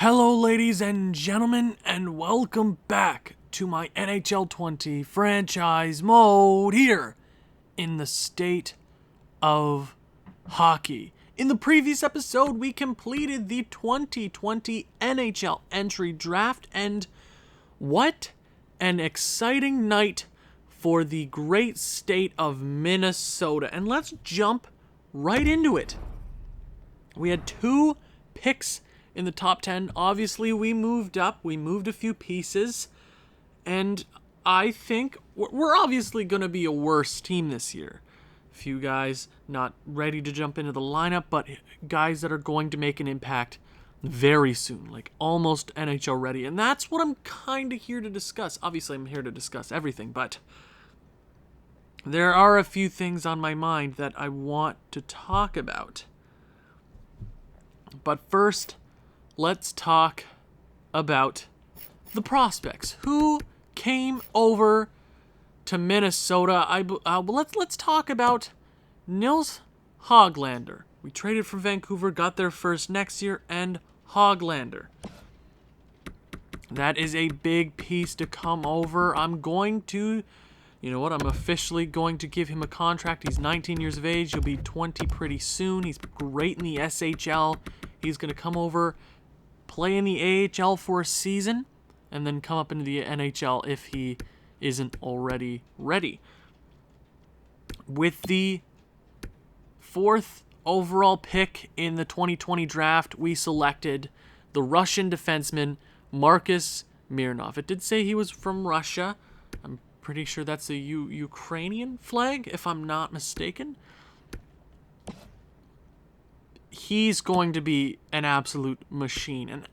Hello, ladies and gentlemen, and welcome back to my NHL 20 franchise mode here in the state of hockey. In the previous episode, we completed the 2020 NHL entry draft, and what an exciting night for the great state of Minnesota. And let's jump right into it. We had 2 picks in the top 10. Obviously, we moved up. We moved a few pieces. And I think we're obviously going to be a worse team this year. A few guys not ready to jump into the lineup, but guys that are going to make an impact very soon, like almost NHL ready. And that's what I'm kind of here to discuss. Obviously, I'm here to discuss everything, but there are a few things on my mind that I want to talk about. But first, let's talk about the prospects. Who came over to Minnesota? Let's talk about Nils Hoglander. We traded from Vancouver, got there first next year, and Hoglander. That is a big piece to come over. I'm officially going to give him a contract. He's 19 years of age. He'll be 20 pretty soon. He's great in the SHL. He's going to come over, play in the AHL for a season, and then come up into the NHL if he isn't already ready. With the 4th overall pick in the 2020 draft, we selected the Russian defenseman Marcus Mironov. It did say he was from Russia. I'm pretty sure that's a Ukrainian flag, if I'm not mistaken. He's going to be an absolute machine. And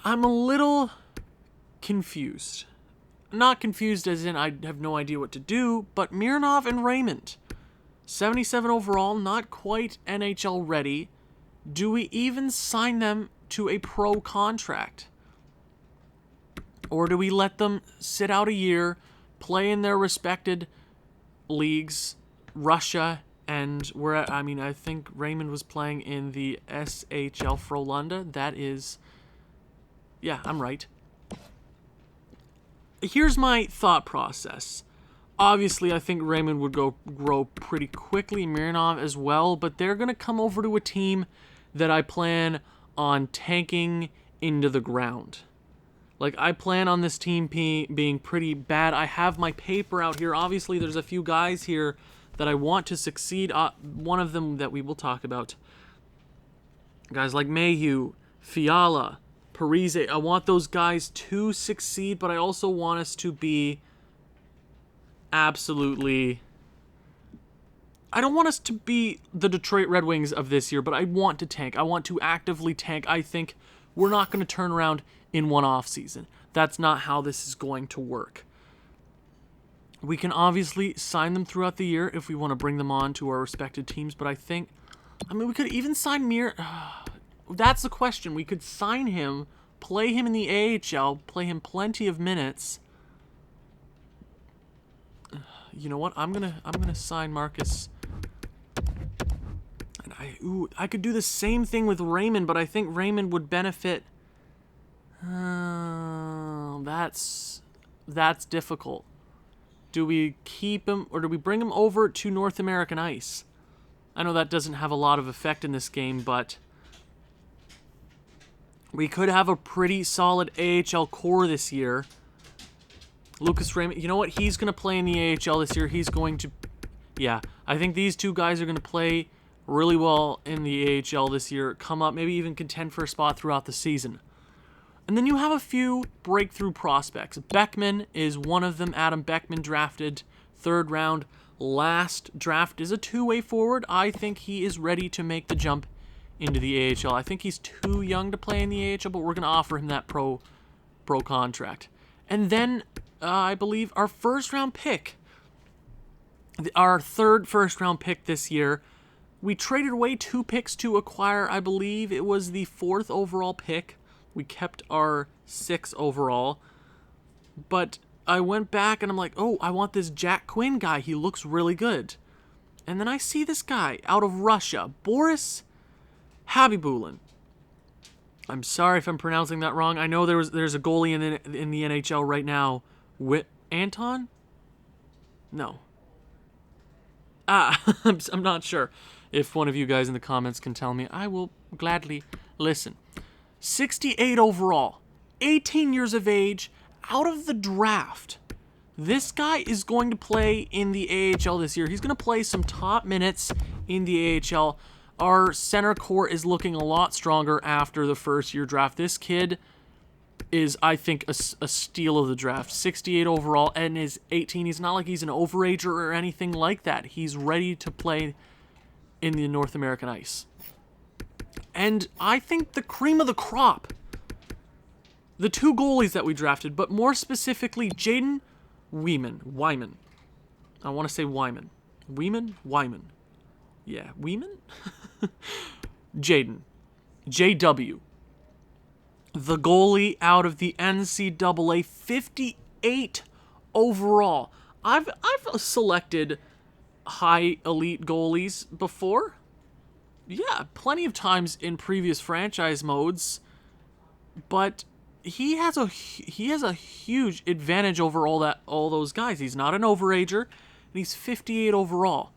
I'm a little confused. Not confused as in I have no idea what to do, but Mironov and Raymond, 77 overall, not quite NHL ready. Do we even sign them to a pro contract? Or do we let them sit out a year, play in their respected leagues, Russia, and I think Raymond was playing in the SHL Frölunda. That is, yeah, I'm right. Here's my thought process. Obviously, I think Raymond would grow pretty quickly, Mironov as well, but they're going to come over to a team that I plan on tanking into the ground. Like, I plan on this team being pretty bad. I have my paper out here. Obviously, there's a few guys here that I want to succeed. One of them that we will talk about. Guys like Mayhew, Fiala, Parise. I want those guys to succeed, but I also want us to be absolutely... I don't want us to be the Detroit Red Wings of this year, but I want to tank. I want to actively tank. I think we're not going to turn around in one offseason. That's not how this is going to work. We can obviously sign them throughout the year if we want to bring them on to our respected teams, but we could even sign That's the question. We could sign him, play him in the AHL, play him plenty of minutes. You know what? I'm gonna sign Marcus. And I could do the same thing with Raymond, but I think Raymond would benefit. That's difficult. Do we keep him, or do we bring him over to North American ice? I know that doesn't have a lot of effect in this game, but we could have a pretty solid AHL core this year. Lucas Raymond, you know what? He's going to play in the AHL this year. I think these 2 guys are going to play really well in the AHL this year, come up, maybe even contend for a spot throughout the season. And then you have a few breakthrough prospects. Beckman is one of them. Adam Beckman, drafted 3rd round. Last draft is a 2-way forward. I think he is ready to make the jump into the AHL. I think he's too young to play in the AHL, but we're going to offer him that pro contract. And then I believe our 1st round pick, our 3rd first-round pick this year, we traded away 2 picks to acquire, I believe it was the 4th overall pick. We kept our 6th overall. But I went back and I'm like, oh, I want this Jack Quinn guy. He looks really good. And then I see this guy out of Russia, Boris Habibulin. I'm sorry if I'm pronouncing that wrong. I know there's a goalie in the NHL right now. Anton? No. I'm not sure. If one of you guys in the comments can tell me, I will gladly listen. 68 overall, 18 years of age, out of the draft. This guy is going to play in the AHL this year. He's going to play some top minutes in the AHL. Our center core is looking a lot stronger after the first year draft. This kid is, I think, a steal of the draft. 68 overall and is 18. He's not like he's an overager or anything like that. He's ready to play in the North American ice. And I think the cream of the crop, the two goalies that we drafted, but more specifically, Jaden Wyman. I want to say Wyman. Wyman. Yeah, Wyman? Jaden. JW. The goalie out of the NCAA, 58 overall. I've selected high elite goalies before. Yeah, plenty of times in previous franchise modes, but he has a huge advantage over all those guys. He's not an overager, and he's 58 overall.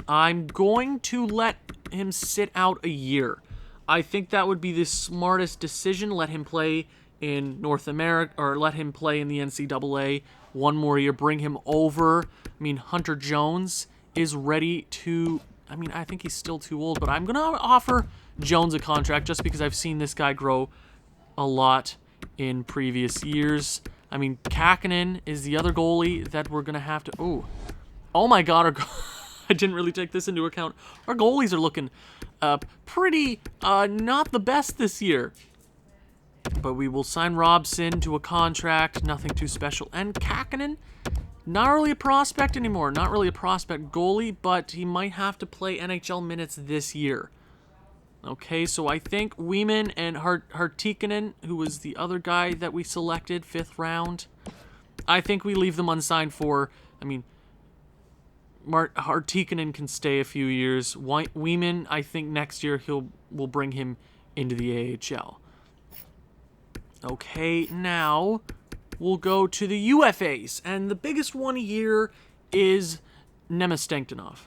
I'm going to let him sit out a year. I think that would be the smartest decision. Let him play in North America, or let him play in the NCAA one more year. Bring him over. I mean, Hunter Jones is ready to... I mean, I think he's still too old, but I'm going to offer Jones a contract just because I've seen this guy grow a lot in previous years. I mean, Kakkonen is the other goalie that we're going to have to... Oh my God, I didn't really take this into account. Our goalies are looking pretty not the best this year. But we will sign Robson to a contract, nothing too special. And Kakkonen, not really a prospect anymore. Not really a prospect goalie, but he might have to play NHL minutes this year. Okay, so I think Wyman and Hartikanen, who was the other guy that we selected, 5th round, I think we leave them unsigned for, I mean, Hartikanen can stay a few years. Wyman, I think next year we'll bring him into the AHL. Okay, now we'll go to the UFAs, and the biggest one here is Nemestikov.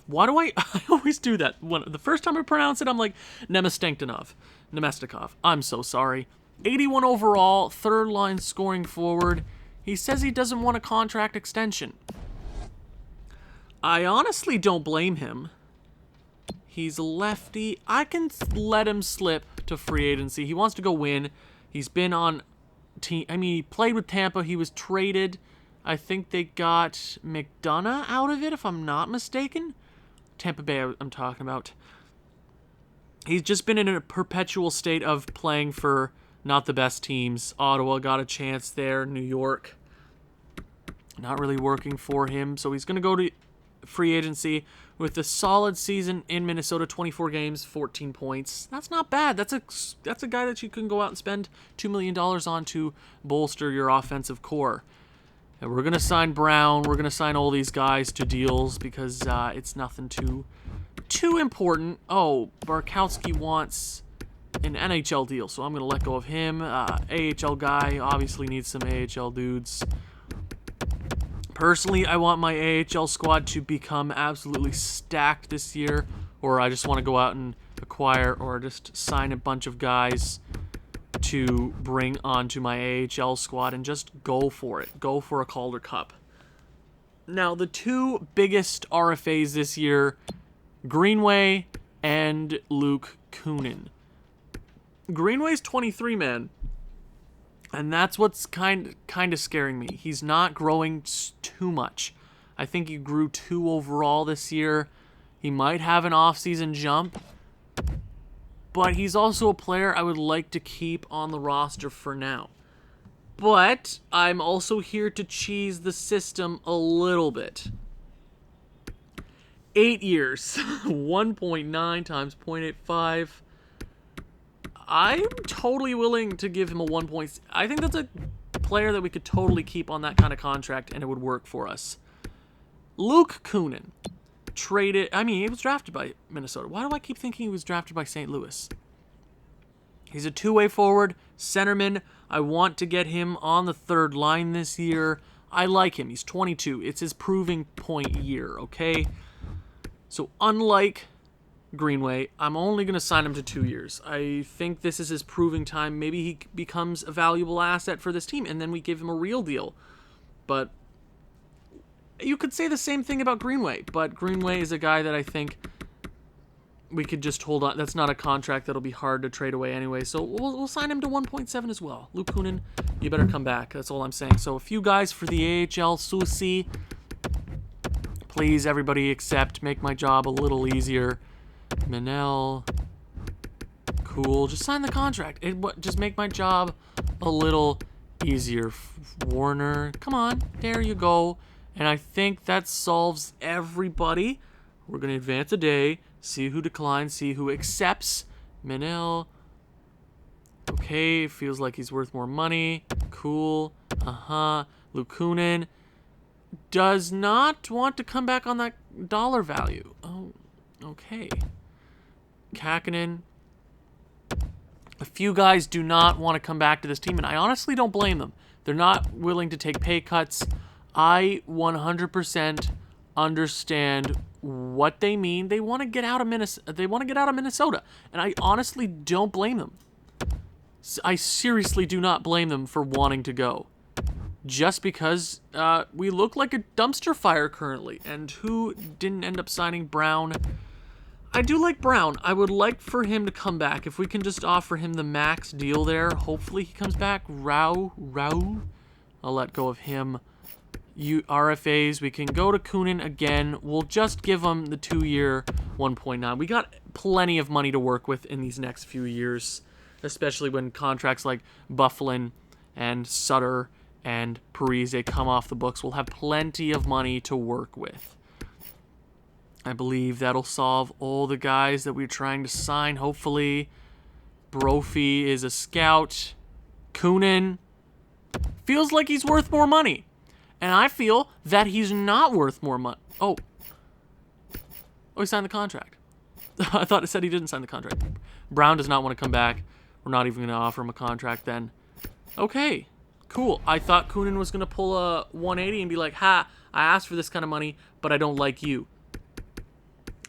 Why do I always do that? The first time I pronounce it, I'm like, Nemestikov. I'm so sorry. 81 overall, 3rd line scoring forward. He says he doesn't want a contract extension. I honestly don't blame him. He's a lefty. I can let him slip to free agency. He wants to go win. He's been on team. I mean, he played with Tampa. He was traded. I think they got McDonough out of it, if I'm not mistaken. Tampa Bay, I'm talking about. He's just been in a perpetual state of playing for not the best teams. Ottawa got a chance there. New York, not really working for him. So he's going to go to free agency with a solid season in Minnesota, 24 games, 14 points. That's not bad. That's a guy that you can go out and spend $2 million on to bolster your offensive core. And we're going to sign Brown. We're going to sign all these guys to deals because it's nothing too important. Oh, Barkowski wants an NHL deal, so I'm going to let go of him. AHL guy obviously needs some AHL dudes. Personally, I want my AHL squad to become absolutely stacked this year, or I just want to go out and acquire or just sign a bunch of guys to bring onto my AHL squad and just go for it. Go for a Calder Cup. Now, the two biggest RFAs this year, Greenway and Luke Kunin. Greenway's 23, man. And that's what's kind of scaring me. He's not growing too much. I think he grew 2 overall this year. He might have an off-season jump. But he's also a player I would like to keep on the roster for now. But I'm also here to cheese the system a little bit. 8 years. 1.9 times 0.85. I'm totally willing to give him a 1 point. I think that's a player that we could totally keep on that kind of contract, and it would work for us. Luke Kunin. He was drafted by Minnesota. Why do I keep thinking he was drafted by St. Louis? He's a two-way forward, centerman. I want to get him on the third line this year. I like him. He's 22. It's his proving point year, okay? So unlike Greenway, I'm only going to sign him to 2 years. I think this is his proving time. Maybe he becomes a valuable asset for this team, and then we give him a real deal. But you could say the same thing about Greenway, but Greenway is a guy that I think we could just hold on. That's not a contract that'll be hard to trade away anyway, so we'll sign him to 1.7 as well. Luke Kunin, you better come back. That's all I'm saying. So a few guys for the AHL, Susi. Please, everybody accept. Make my job a little easier. Manel. Cool. Just sign the contract. Just make my job a little easier. Warner. Come on. There you go. And I think that solves everybody. We're going to advance a day. See who declines. See who accepts. Manel. Okay. Feels like he's worth more money. Cool. Lukunin does not want to come back on that dollar value. Oh, okay. Kakkonen. A few guys do not want to come back to this team, and I honestly don't blame them. They're not willing to take pay cuts. I 100% understand what they mean. They want to get out of Minnesota, and I honestly don't blame them. I seriously do not blame them for wanting to go. Just because we look like a dumpster fire currently. And who didn't end up signing Brown? I do like Brown. I would like for him to come back. If we can just offer him the max deal there, hopefully he comes back. Rau. I'll let go of him. RFAs, we can go to Kunin again. We'll just give him the 2-year 1.9. We got plenty of money to work with in these next few years, especially when contracts like Bufflin and Sutter and Parise come off the books. We'll have plenty of money to work with. I believe that'll solve all the guys that we're trying to sign, hopefully. Brophy is a scout. Kunin feels like he's worth more money. And I feel that he's not worth more money. Oh, he signed the contract. I thought it said he didn't sign the contract. Brown does not want to come back. We're not even going to offer him a contract then. Okay, cool. I thought Kunin was going to pull a 180 and be like, I asked for this kind of money, but I don't like you.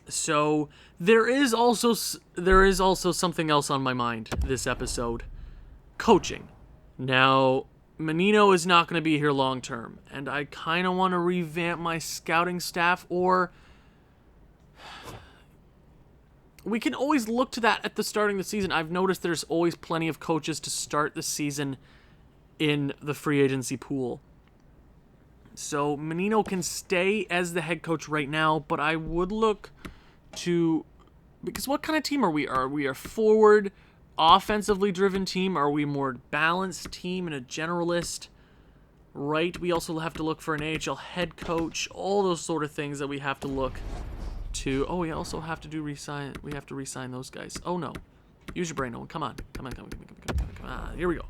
So there is also something else on my mind this episode. Coaching. Now, Menino is not going to be here long term, and I kind of want to revamp my scouting staff, or we can always look to that at the starting of the season. I've noticed there's always plenty of coaches to start the season in the free agency pool. So Menino can stay as the head coach right now, but I would look to, because what kind of team are we? Are we a forward, offensively driven team? Are we a more balanced team and a generalist? Right? We also have to look for an AHL head coach. All those sort of things that we have to look to. Oh, we also have to re-sign. We have to re-sign those guys. Oh no, use your brain, Owen. Come on. Here we go.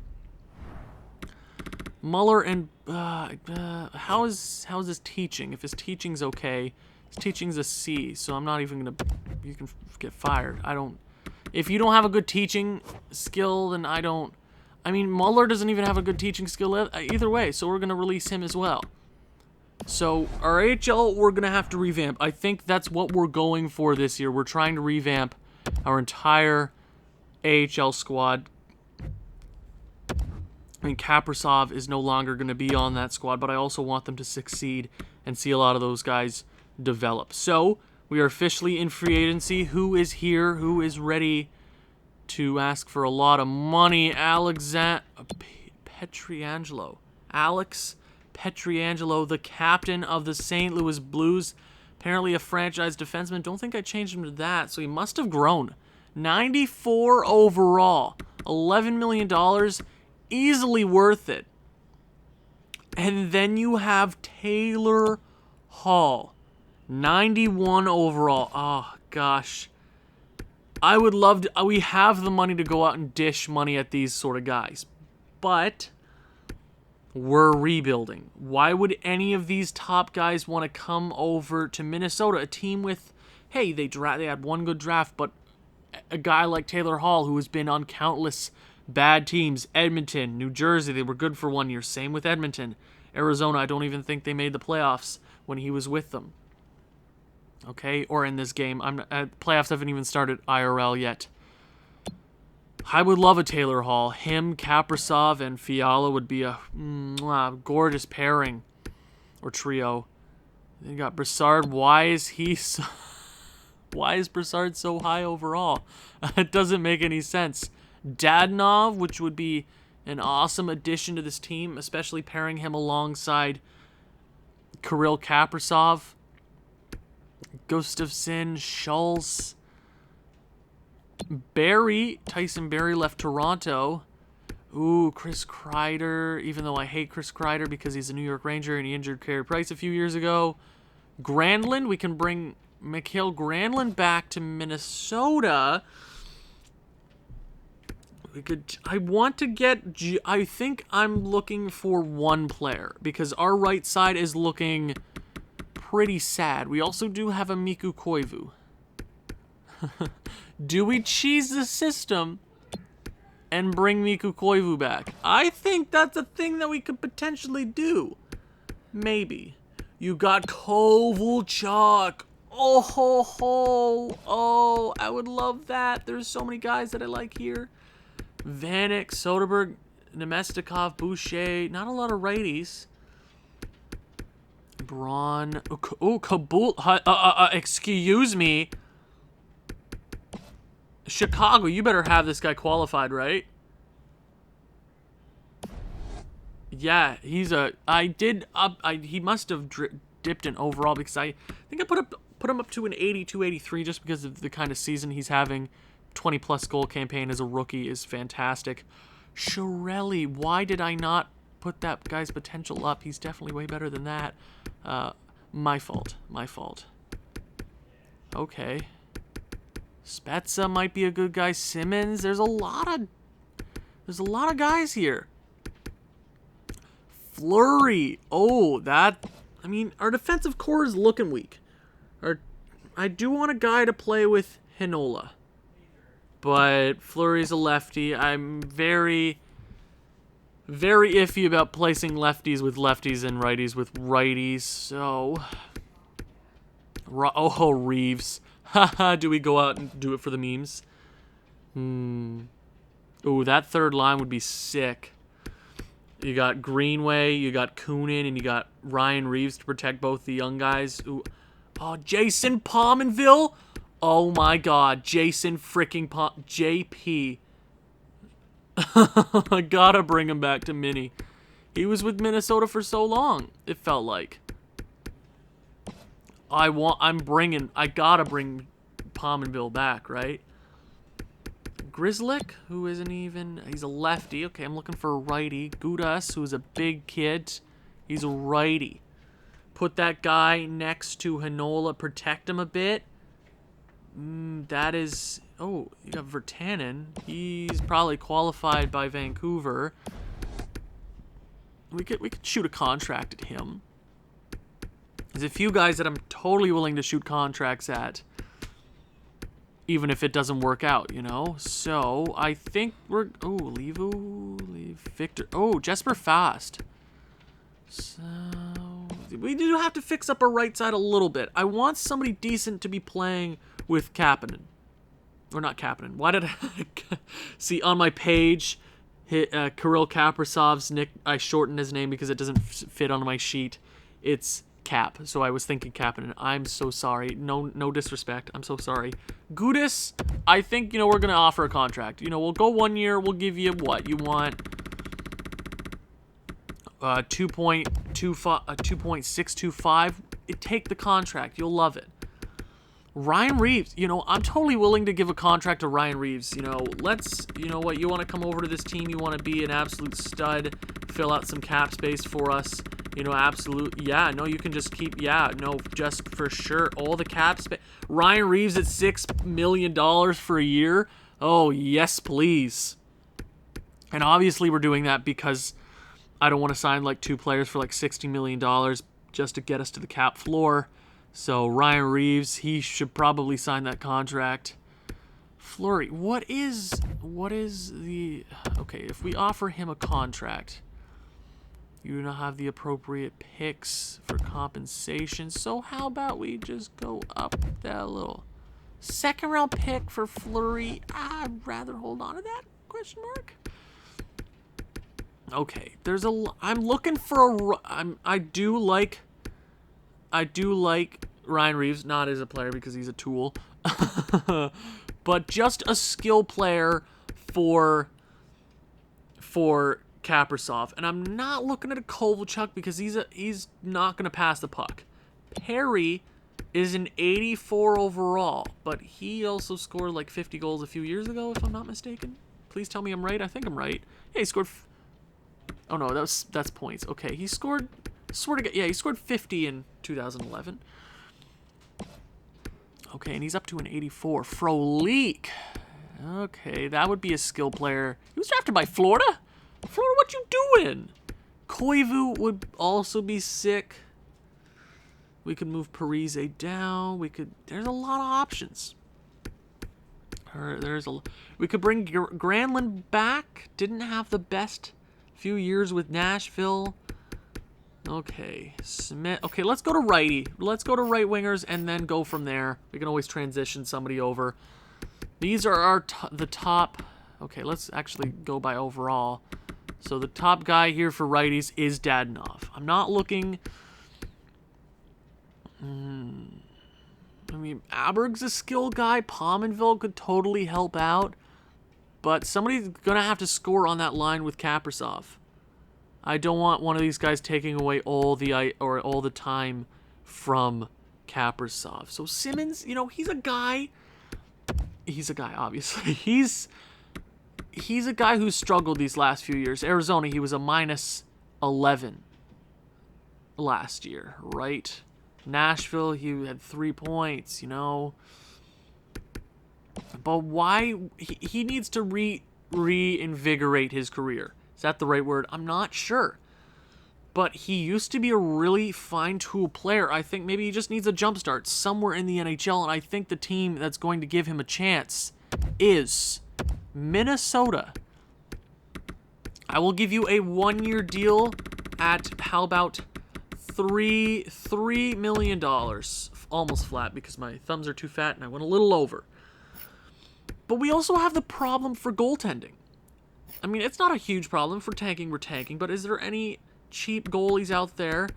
Muller and how is his teaching? If his teaching's okay, his teaching's a C. So I'm not even gonna. You can get fired. If you don't have a good teaching skill, then I don't. I mean, Muller doesn't even have a good teaching skill either way, so we're going to release him as well. So our AHL, we're going to have to revamp. I think that's what we're going for this year. We're trying to revamp our entire AHL squad. I mean, Kaprasov is no longer going to be on that squad, but I also want them to succeed and see a lot of those guys develop. So we are officially in free agency. Who is here? Who is ready to ask for a lot of money? Alex Pietrangelo, the captain of the St. Louis Blues. Apparently a franchise defenseman. Don't think I changed him to that, so he must have grown. 94 overall. $11 million. Easily worth it. And then you have Taylor Hall. 91 overall. Oh, gosh. I would love to. We have the money to go out and dish money at these sort of guys. But we're rebuilding. Why would any of these top guys want to come over to Minnesota? A team with, hey, they had one good draft, but a guy like Taylor Hall, who has been on countless bad teams. Edmonton, New Jersey, they were good for 1 year. Same with Edmonton. Arizona, I don't even think they made the playoffs when he was with them. Okay, or in this game. Playoffs haven't even started IRL yet. I would love a Taylor Hall. Him, Kaprizov, and Fiala would be a gorgeous pairing or trio. Then you got Brassard. Why is Brassard so high overall? It doesn't make any sense. Dadonov, which would be an awesome addition to this team, especially pairing him alongside Kirill Kaprizov, Gustafsson, Schultz, Tyson Barrie left Toronto. Ooh, Chris Kreider, even though I hate Chris Kreider because he's a New York Ranger and he injured Carey Price a few years ago. Granlund, we can bring Mikael Granlund back to Minnesota. I think I'm looking for one player because our right side is looking pretty sad. We also do have a Mikko Koivu. Do we cheese the system and bring Mikko Koivu back? I think that's a thing that we could potentially do. Maybe. You got Kovalchuk. Oh, ho, ho. Oh, I would love that. There's so many guys that I like here. Vanek, Soderberg, Nemestikov, Boucher. Not a lot of righties. Braun. Oh, Kabul. Excuse me. Chicago, you better have this guy qualified, right? Yeah, he's a... he must have dipped in overall because I think I put him up to an 82, 83 just because of the kind of season he's having. 20-plus goal campaign as a rookie is fantastic. Chiarelli, why did I not put that guy's potential up? He's definitely way better than that. My fault. Okay. Spezza might be a good guy. Simmons, there's a lot of guys here. Fleury. Oh, our defensive core is looking weak. I do want a guy to play with Heinola. But Fleury's a lefty. I'm very, very iffy about placing lefties with lefties and righties with righties. So, Reeves. Haha, do we go out and do it for the memes? Ooh, that third line would be sick. You got Greenway, you got Kunin, and you got Ryan Reeves to protect both the young guys. Ooh. Oh, Jason Pominville. Oh my God, Jason freaking JP. I gotta bring him back to Mini. He was with Minnesota for so long, it felt like. I gotta bring Pominville back, right? Grzelcyk, who isn't even... He's a lefty. Okay, I'm looking for a righty. Gudas, who's a big kid. He's a righty. Put that guy next to Heinola. Protect him a bit. That is... Oh, you got Virtanen. He's probably qualified by Vancouver. We could shoot a contract at him. There's a few guys that I'm totally willing to shoot contracts at. Even if it doesn't work out, you know? So, I think we're... Oh, leave Victor. Oh, Jesper Fast. So, we do have to fix up our right side a little bit. I want somebody decent to be playing with Kapanen. Or not Kapanen. Why did I... See, on my page, Kirill Kaprizov's nick... I shortened his name because it doesn't fit on my sheet. It's... Cap, so I was thinking Kapanen. I'm so sorry. No disrespect. I'm so sorry. Gudas, I think, we're going to offer a contract. We'll go 1 year. We'll give you what? You want 2.625. Take the contract. You'll love it. Ryan Reeves, I'm totally willing to give a contract to Ryan Reeves. Let's, what, you want to come over to this team, you want to be an absolute stud, fill out some cap space for us, absolute, yeah, no, you can just keep, yeah, no, just for sure, all the cap space. Ryan Reeves at $6 million for a year? Oh, yes, please. And obviously we're doing that because I don't want to sign like 2 players for like $60 million just to get us to the cap floor. So Ryan Reeves, he should probably sign that contract. Fleury. What is the... Okay, if we offer him a contract, you do not have the appropriate picks for compensation. So how about we just go up that little second round pick for Fleury? I'd rather hold on to that, question mark. Okay, I'm looking for I do like Ryan Reeves, not as a player because he's a tool. But just a skill player for Kaprizov. And I'm not looking at a Kovalchuk because he's not going to pass the puck. Perry is an 84 overall, but he also scored like 50 goals a few years ago, if I'm not mistaken. Please tell me I'm right. I think I'm right. Yeah, he scored... Oh, no, that's points. Okay, he scored... Swear to God, yeah, he scored 50 in 2011. Okay, and he's up to an 84. Frolik. Okay, that would be a skill player. He was drafted by Florida? Florida, what you doing? Koivu would also be sick. We could move Parise down. There's a lot of options. We could bring Granlund back. Didn't have the best few years with Nashville. Okay, Smith. Okay, let's go to righty. Let's go to right wingers and then go from there. We can always transition somebody over. These are the top. Okay, let's actually go by overall. So the top guy here for righties is Dadonov. I'm not looking... I mean, Aberg's a skill guy. Pominville could totally help out. But somebody's going to have to score on that line with Kaprizov. I don't want one of these guys taking away all the time from Kaprizov. So Simmons, you know, he's a guy. He's a guy, obviously. He's a guy who's struggled these last few years. Arizona, he was a -11 last year, right? Nashville, he had 3 points, you know. But why? He needs to reinvigorate his career. Is that the right word? I'm not sure. But he used to be a really fine tool player. I think maybe he just needs a jump start somewhere in the NHL, and I think the team that's going to give him a chance is Minnesota. I will give you a 1-year deal at, how about $3 million. Almost flat because my thumbs are too fat and I went a little over. But we also have the problem for goaltending. I mean, it's not a huge problem. For tanking, we're tanking. But is there any cheap goalies out there?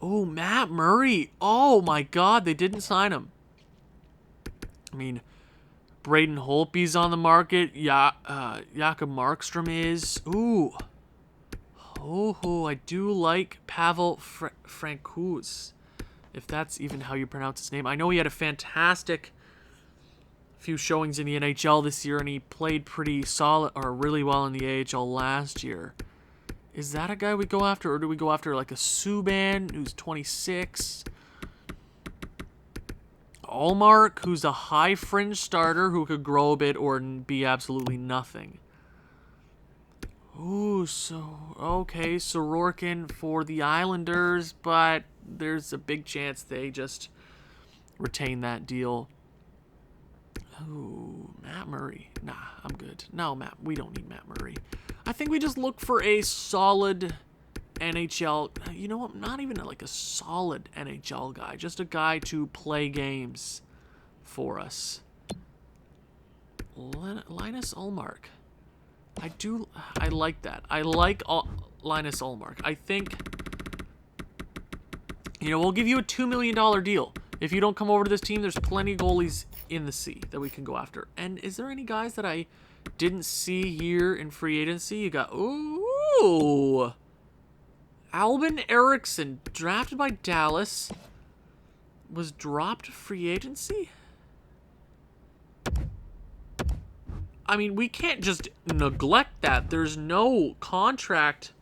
Oh, Matt Murray. Oh, my God. They didn't sign him. I mean, Braden Holtby's on the market. Jakob Markstrom is. Ooh. Oh, I do like Pavel Francouz. If that's even how you pronounce his name. I know he had a fantastic few showings in the NHL this year, and he played pretty solid, or really well in the AHL last year. Is that a guy we go after, or do we go after like a Subban, who's 26? Allmark, who's a high fringe starter who could grow a bit or be absolutely nothing. Ooh, okay, Sorokin for the Islanders, but there's a big chance they just retain that deal. Ooh, Matt Murray. Nah, I'm good. No, we don't need Matt Murray. I think we just look for a solid NHL... You know what? Not even like a solid NHL guy. Just a guy to play games for us. Linus Ullmark. I like that. I like Linus Ullmark. I think... You know, we'll give you a $2 million deal. If you don't come over to this team, there's plenty of goalies in the sea that we can go after. And is there any guys that I didn't see here in free agency? You got, ooh, Albin Eriksson, drafted by Dallas, was dropped free agency? I mean, we can't just neglect that. There's no contract,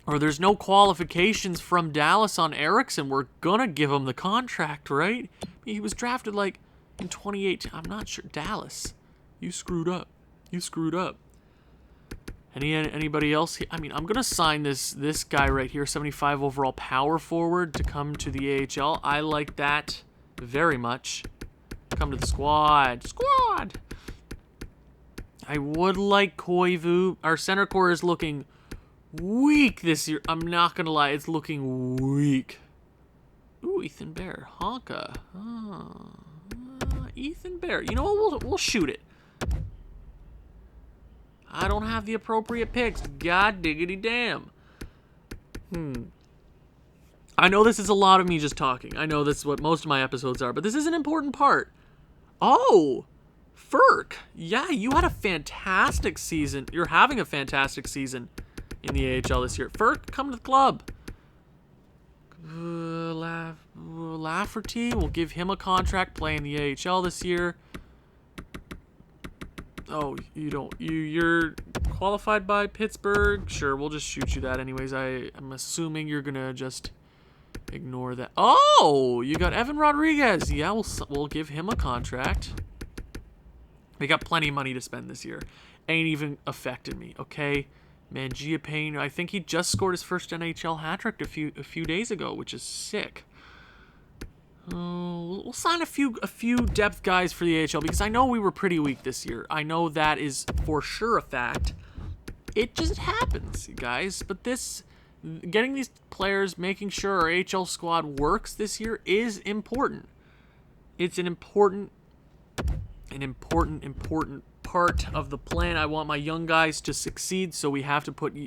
or there's no qualifications from Dallas on Eriksson. We're gonna give him the contract, right? He was drafted like in 2018. I'm not sure. Dallas, you screwed up. You screwed up. Anybody else? I mean, I'm gonna sign this guy right here, 75 overall power forward, to come to the AHL. I like that very much. Come to the squad. Squad! I would like Koivu. Our center core is looking weak this year. I'm not going to lie. It's looking weak. Ooh, Ethan Bear. Honka. Ethan Bear. You know what? We'll shoot it. I don't have the appropriate picks. God diggity damn. I know this is a lot of me just talking. I know this is what most of my episodes are, but this is an important part. Oh, Ferk. Yeah, you had a fantastic season. You're having a fantastic season in the AHL this year. Ferk, come to the club. Lafferty, we'll give him a contract playing the AHL this year. Oh, you're qualified by Pittsburgh. Sure, we'll just shoot you that anyways. I'm assuming you're gonna just ignore that. Oh, you got Evan Rodriguez. Yeah, we'll give him a contract. We got plenty of money to spend this year. Ain't even affected me, okay? Mangia Payne, I think he just scored his first NHL hat-trick a few days ago, which is sick. We'll sign a few depth guys for the AHL because I know we were pretty weak this year. I know that is for sure a fact. It just happens, guys. But getting these players, making sure our AHL squad works this year is important. It's an important part of the plan. I want my young guys to succeed, so we have to put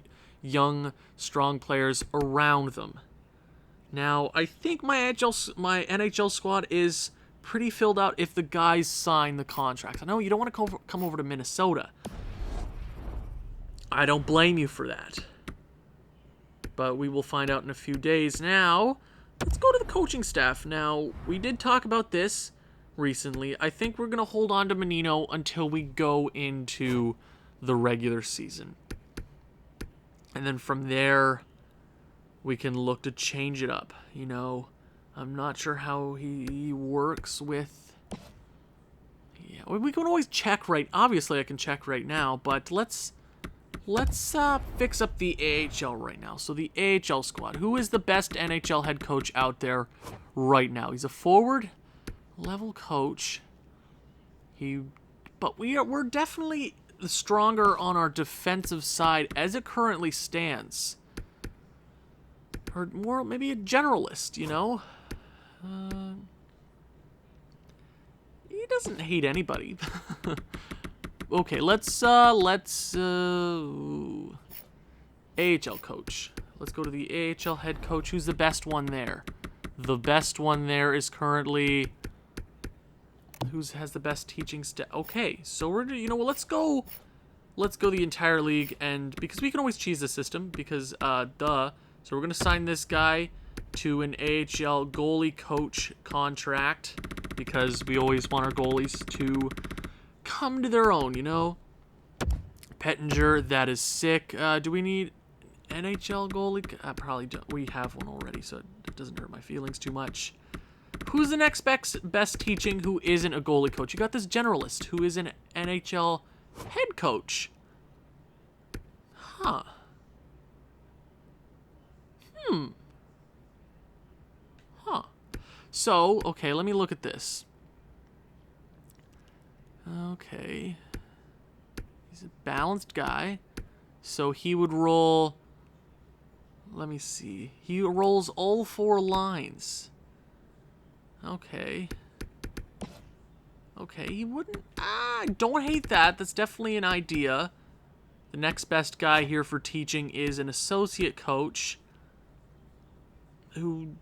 young, strong players around them. Now, I think my NHL squad is pretty filled out if the guys sign the contracts. I know you don't want to come over to Minnesota. I don't blame you for that. But we will find out in a few days. Now, let's go to the coaching staff. Now, we did talk about this recently. I think we're going to hold on to Menino until we go into the regular season. And then from there, we can look to change it up. You know, I'm not sure how he works with... Yeah, we can always check right... Obviously, I can check right now, but let's fix up the AHL right now. So the AHL squad. Who is the best NHL head coach out there right now? He's a forward level coach. But we're definitely stronger on our defensive side as it currently stands. Or more, maybe a generalist, you know? He doesn't hate anybody. Okay, let's AHL coach. Let's go to the AHL head coach. Who's the best one there? The best one there is currently... Who has the best teaching staff? Okay, so let's go the entire league, and because we can always cheese the system, because so we're gonna sign this guy to an AHL goalie coach contract because we always want our goalies to come to their own, you know. Pettinger, that is sick. Do we need NHL goalie? Probably don't. We have one already, so it doesn't hurt my feelings too much. Who's the next best teaching who isn't a goalie coach? You got this generalist who is an NHL head coach. Huh. Huh. So, okay, let me look at this. Okay. He's a balanced guy. So he would roll... Let me see. He rolls all 4 lines. Okay. Okay, he wouldn't... I don't hate that. That's definitely an idea. The next best guy here for teaching is an associate coach. Who...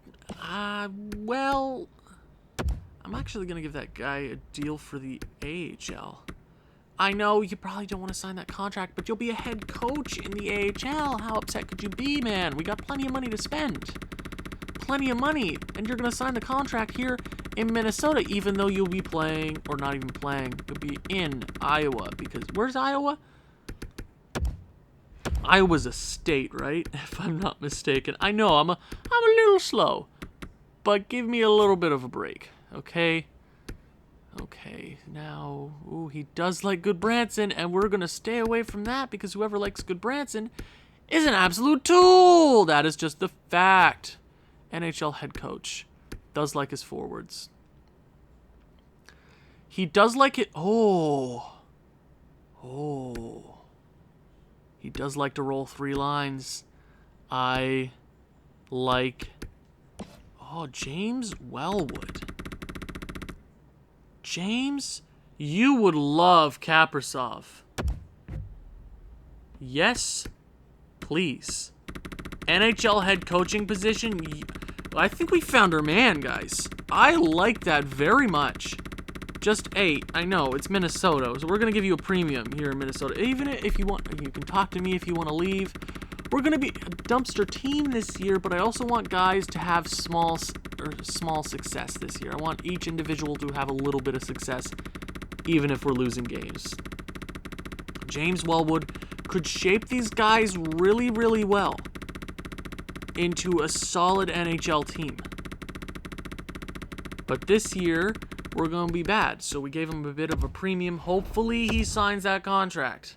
well... I'm actually going to give that guy a deal for the AHL. I know you probably don't want to sign that contract, but you'll be a head coach in the AHL. How upset could you be, man? We got plenty of money to spend. Plenty of money. And you're going to sign the contract here in Minnesota, even though you'll be playing, or not even playing, you'll be in Iowa. Because, where's Iowa? Iowa's a state, right? If I'm not mistaken. I know, I'm a little slow. But give me a little bit of a break, okay? Okay, now, ooh, he does like Good Branson, and we're going to stay away from that because whoever likes Good Branson is an absolute tool. That is just the fact. NHL head coach does like his forwards. He does like it. Oh. He does like to roll 3 lines. I like... Oh, James Wellwood. James, you would love Kaprizov. Yes, please. NHL head coaching position. I think we found our man, guys. I like that very much. Just 8. I know, it's Minnesota, so we're going to give you a premium here in Minnesota. Even if you want, you can talk to me if you want to leave. We're going to be a dumpster team this year, but I also want guys to have small success this year. I want each individual to have a little bit of success, even if we're losing games. James Wellwood could shape these guys really, really well into a solid NHL team. But this year, we're going to be bad, so we gave him a bit of a premium. Hopefully, he signs that contract.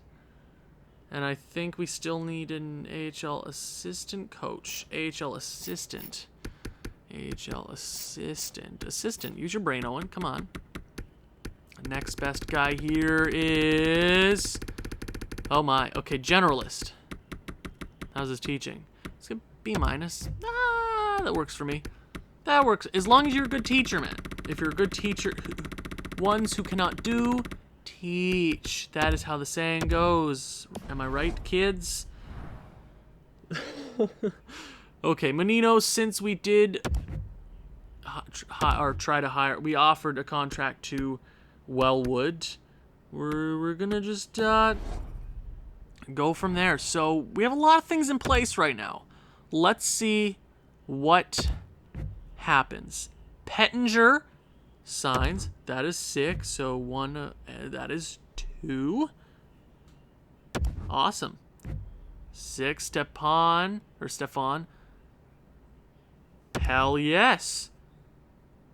And I think we still need an AHL assistant coach. AHL assistant. Assistant. Use your brain, Owen. Come on. Next best guy here is... Oh my. Okay, generalist. How's his teaching? It's a B-. That works for me. That works. As long as you're a good teacher, man. If you're a good teacher... Ones who cannot do... Teach. That is how the saying goes. Am I right, kids? Okay, Menino, since we did try to hire, we offered a contract to Wellwood. We're gonna just go from there. So we have a lot of things in place right now. Let's see what happens. Pettinger signs. That is 6. So 1. That is 2. Awesome. 6. Stefan. Hell yes.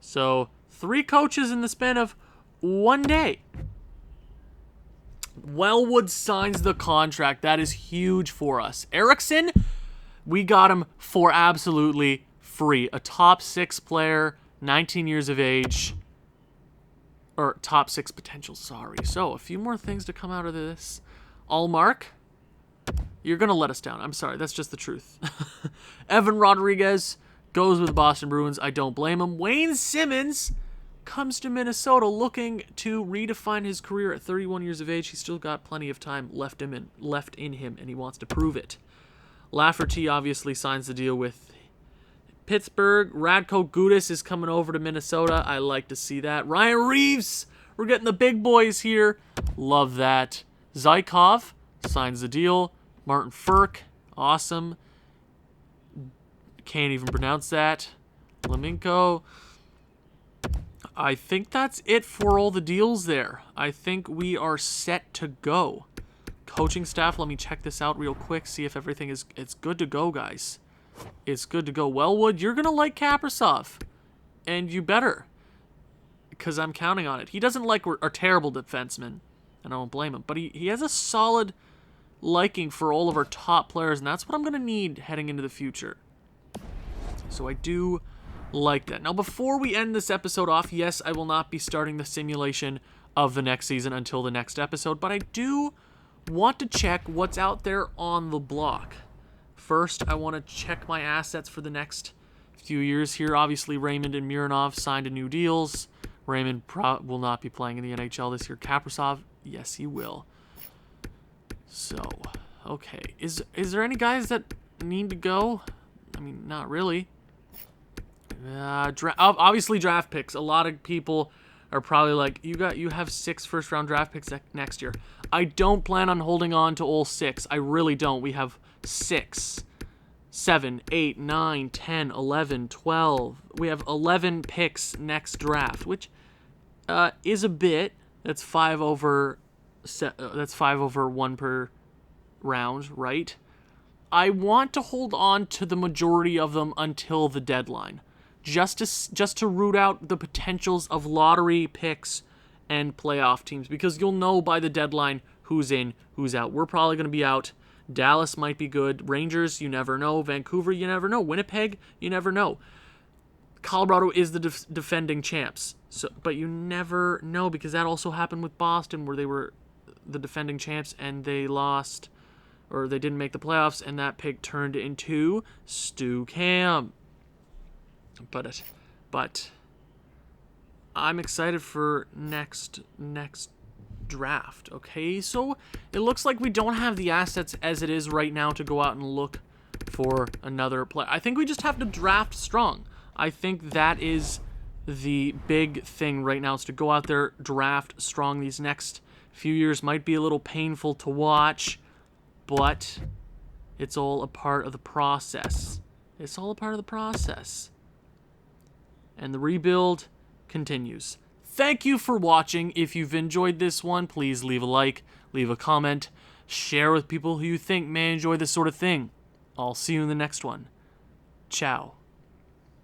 So 3 coaches in the span of 1 day. Wellwood signs the contract. That is huge for us. Eriksson, we got him for absolutely free. A top 6 player, 19 years of age. Or top 6 potential, sorry. So, a few more things to come out of this. Allmark, you're going to let us down. I'm sorry, that's just the truth. Evan Rodriguez goes with the Boston Bruins. I don't blame him. Wayne Simmons comes to Minnesota looking to redefine his career at 31 years of age. He's still got plenty of time left in him, and he wants to prove it. Lafferty obviously signs the deal with Pittsburgh. Radko Gudas is coming over to Minnesota. I like to see that. Ryan Reeves. We're getting the big boys here. Love that. Zykov signs the deal. Martin Furk. Awesome. Can't even pronounce that. Leminko. I think that's it for all the deals there. I think we are set to go. Coaching staff, let me check this out real quick. See if everything is... It's good to go, guys. It's good to go. Wellwood, you're going to like Kaprizov. And you better. Because I'm counting on it. He doesn't like our terrible defensemen. And I don't blame him. But he has a solid liking for all of our top players. And that's what I'm going to need heading into the future. So I do like that. Now, before we end this episode off, yes, I will not be starting the simulation of the next season until the next episode. But I do want to check what's out there on the block. First, I want to check my assets for the next few years here. Obviously, Raymond and Mironov signed new deals. Raymond will not be playing in the NHL this year. Kaprizov, yes, he will. So, okay. Is there any guys that need to go? I mean, not really. Obviously, draft picks. A lot of people are probably like, you have 6 first-round draft picks next year. I don't plan on holding on to all 6. I really don't. We have 6, 7, 8, 9, 10, 11, 12. We have 11 picks next draft, which is a bit. That's 5 over 1 per round, right? I want to hold on to the majority of them until the deadline, just to root out the potentials of lottery picks and playoff teams, because you'll know by the deadline who's in, who's out. We're probably going to be out. Dallas might be good. Rangers, you never know. Vancouver, you never know. Winnipeg, you never know. Colorado is the defending champs. So, but you never know, because that also happened with Boston, where they were the defending champs and they lost, or they didn't make the playoffs, and that pick turned into Stu Cam. But I'm excited for next draft. Okay, so it looks like we don't have the assets as it is right now to go out and look for another player. I think we just have to draft strong. I think that is the big thing right now, is to go out there, draft strong. These next few years might be a little painful to watch, but it's all a part of the process. It's all a part of the process. And the rebuild continues. Thank you for watching. If you've enjoyed this one, please leave a like, leave a comment, share with people who you think may enjoy this sort of thing. I'll see you in the next one. Ciao.